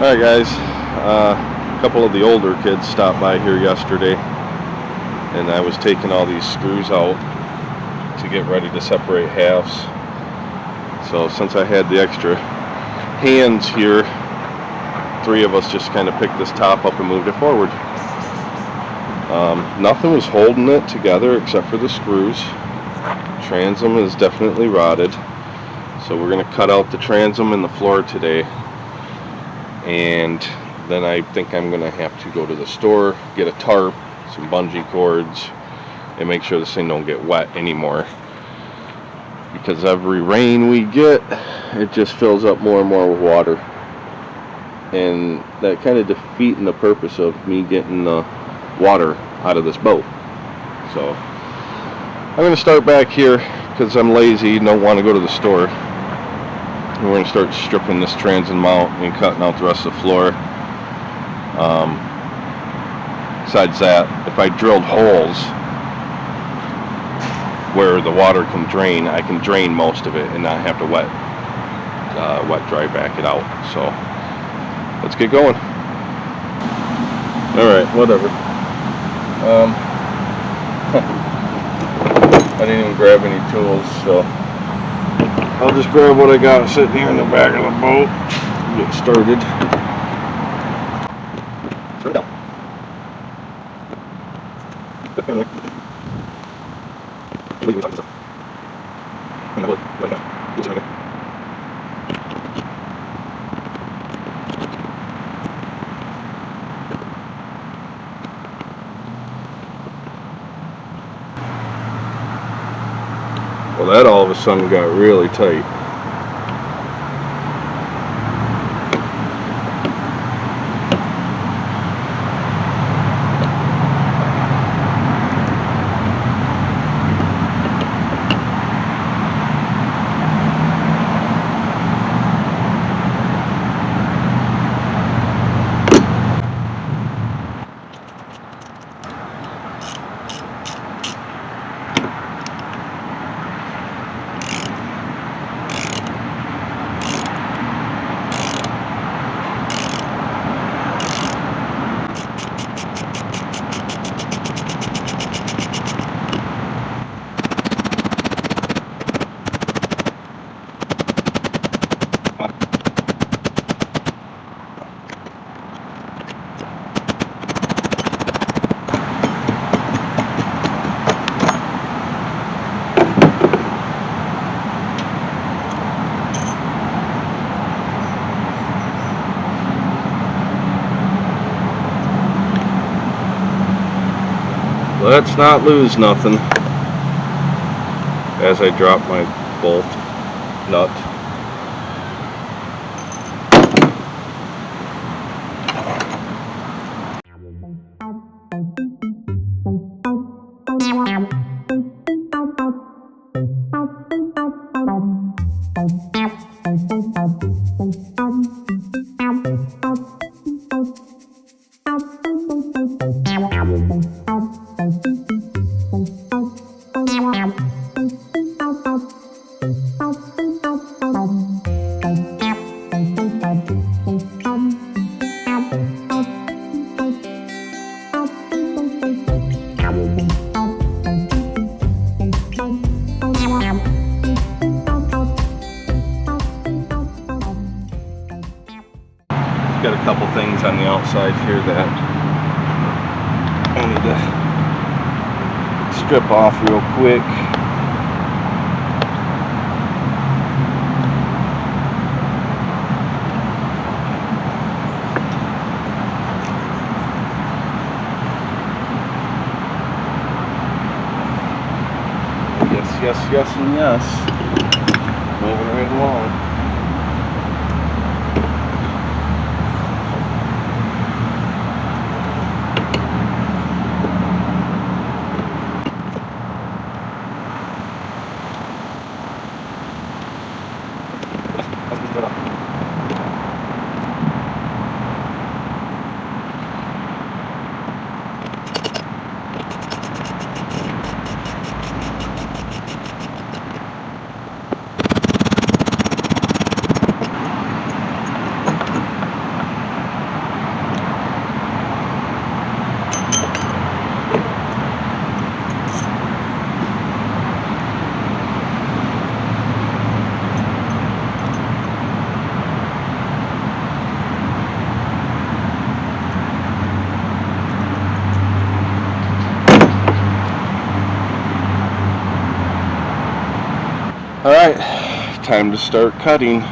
Alright guys, a couple of the older kids stopped by here yesterday and I was taking all these screws out to get ready to separate halves. So since I had the extra hands here, three of us just kind of picked this top up and moved it forward. Nothing was holding it together except for the screws. Transom is definitely rotted, so we're going to cut out the transom and the floor today. And then I think I'm going to have to go to the store, get a tarp, some bungee cords, and make sure this thing don't get wet anymore. Because every rain we get, it just fills up more and more with water. And that kind of defeating the purpose of me getting the water out of this boat. So I'm going to start back here because I'm lazy and don't want to go to the store. We're going to start stripping this transom out and cutting out the rest of the floor. Besides that, if I drilled holes where the water can drain, I can drain most of it and not have to wet dry back it out. So let's get going. Alright, whatever. I didn't even grab any tools, so I'll just grab what I got sitting here in the back of the boat and get started. Well, that all of a sudden got really tight. Let's not lose nothing as I drop my bolt nut. Got a couple things on the outside here that I need to strip off real quick. Yes, and yes. Moving right along. Alright, time to start cutting.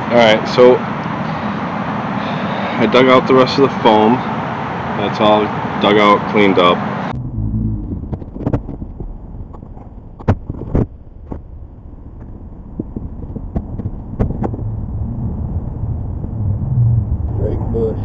Alright, so I dug out the rest of the foam. That's all dug out, cleaned up. Great bush.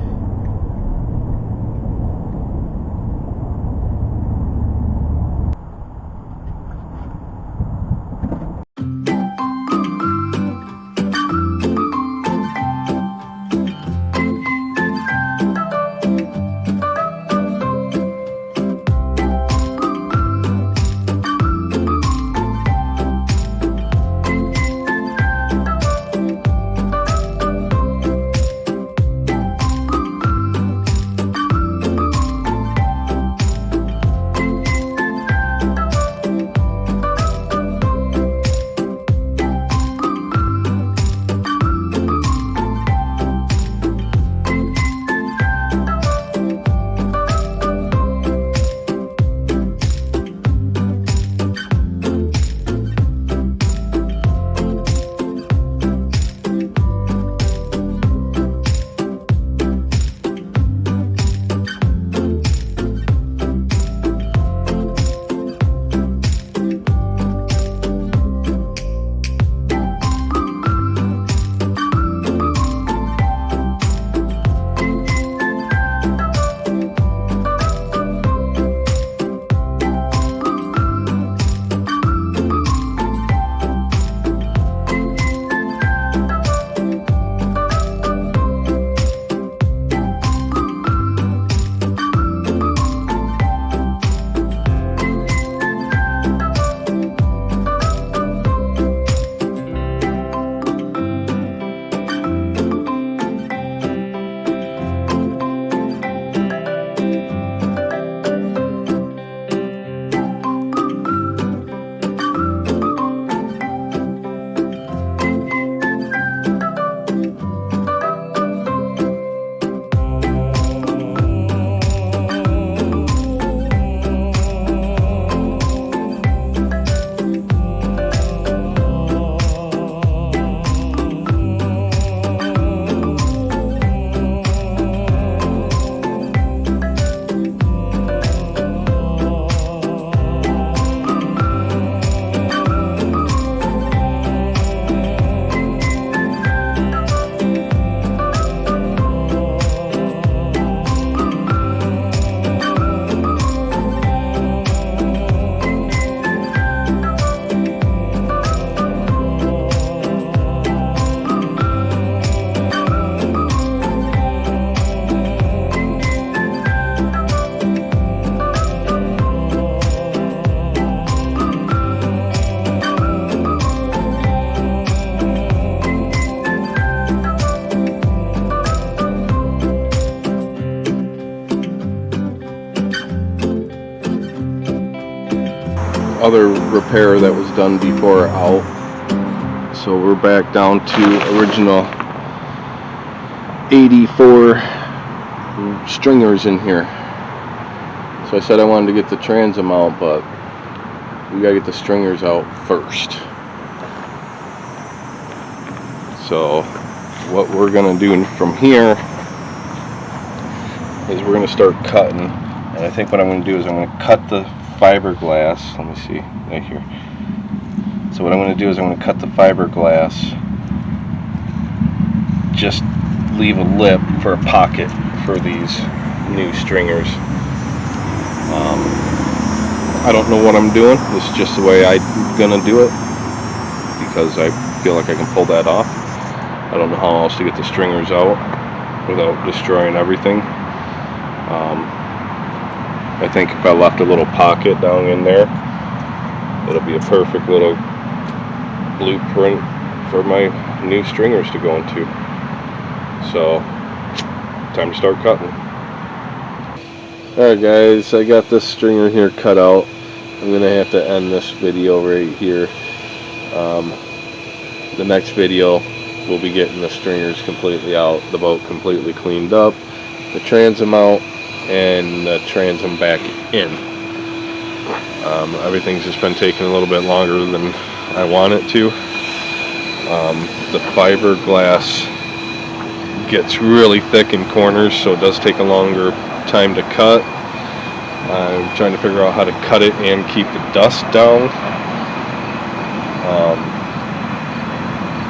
Other repair that was done before out. So we're back down to original 84 stringers in here. So I said I wanted to get the transom out, but we gotta get the stringers out first. So what we're gonna do from here is we're gonna start cutting, and I think what I'm gonna do is I'm gonna cut the fiberglass. Let me see right here. So what I'm going to do is I'm going to cut the fiberglass, just leave a lip for a pocket for these new stringers. I don't know what I'm doing. This is just the way I'm going to do it because I feel like I can pull that off. I don't know how else to get the stringers out without destroying everything. I think if I left a little pocket down in there, it'll be a perfect little blueprint for my new stringers to go into. So, time to start cutting. Alright guys, I got this stringer here cut out. I'm going to have to end this video right here. The next video, we'll be getting the stringers completely out, the boat completely cleaned up, the transom out, and the transom back in. Everything's just been taking a little bit longer than I want it to. The fiberglass gets really thick in corners, so it does take a longer time to cut. I'm trying to figure out how to cut it and keep the dust down.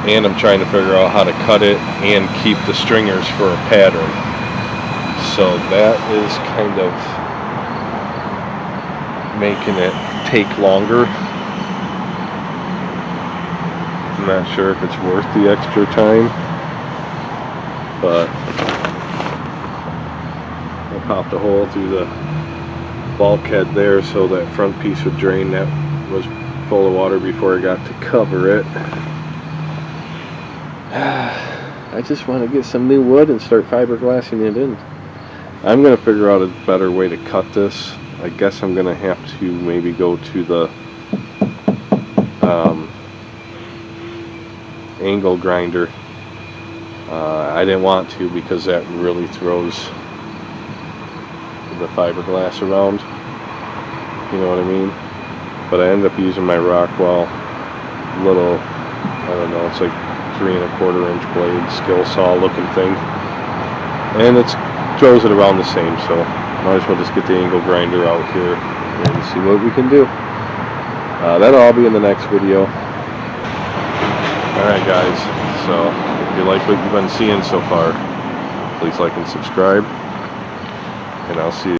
And I'm trying to figure out how to cut it and keep the stringers for a pattern. So that is kind of making it take longer. I'm not sure if it's worth the extra time, but I popped a hole through the bulkhead there so that front piece would drain. That was full of water before I got to cover it. I just want to get some new wood and start fiberglassing it in. I'm going to figure out a better way to cut this. I guess I'm going to have to maybe go to the angle grinder. I didn't want to because that really throws the fiberglass around. You know what I mean? But I ended up using my Rockwell little, I don't know, it's like 3 1/4 inch blade, skill saw looking thing, and it throws it around the same, so might as well just get the angle grinder out here and see what we can do. That'll all be in the next video. Alright guys, so if you like what you've been seeing so far, please like and subscribe, and I'll see you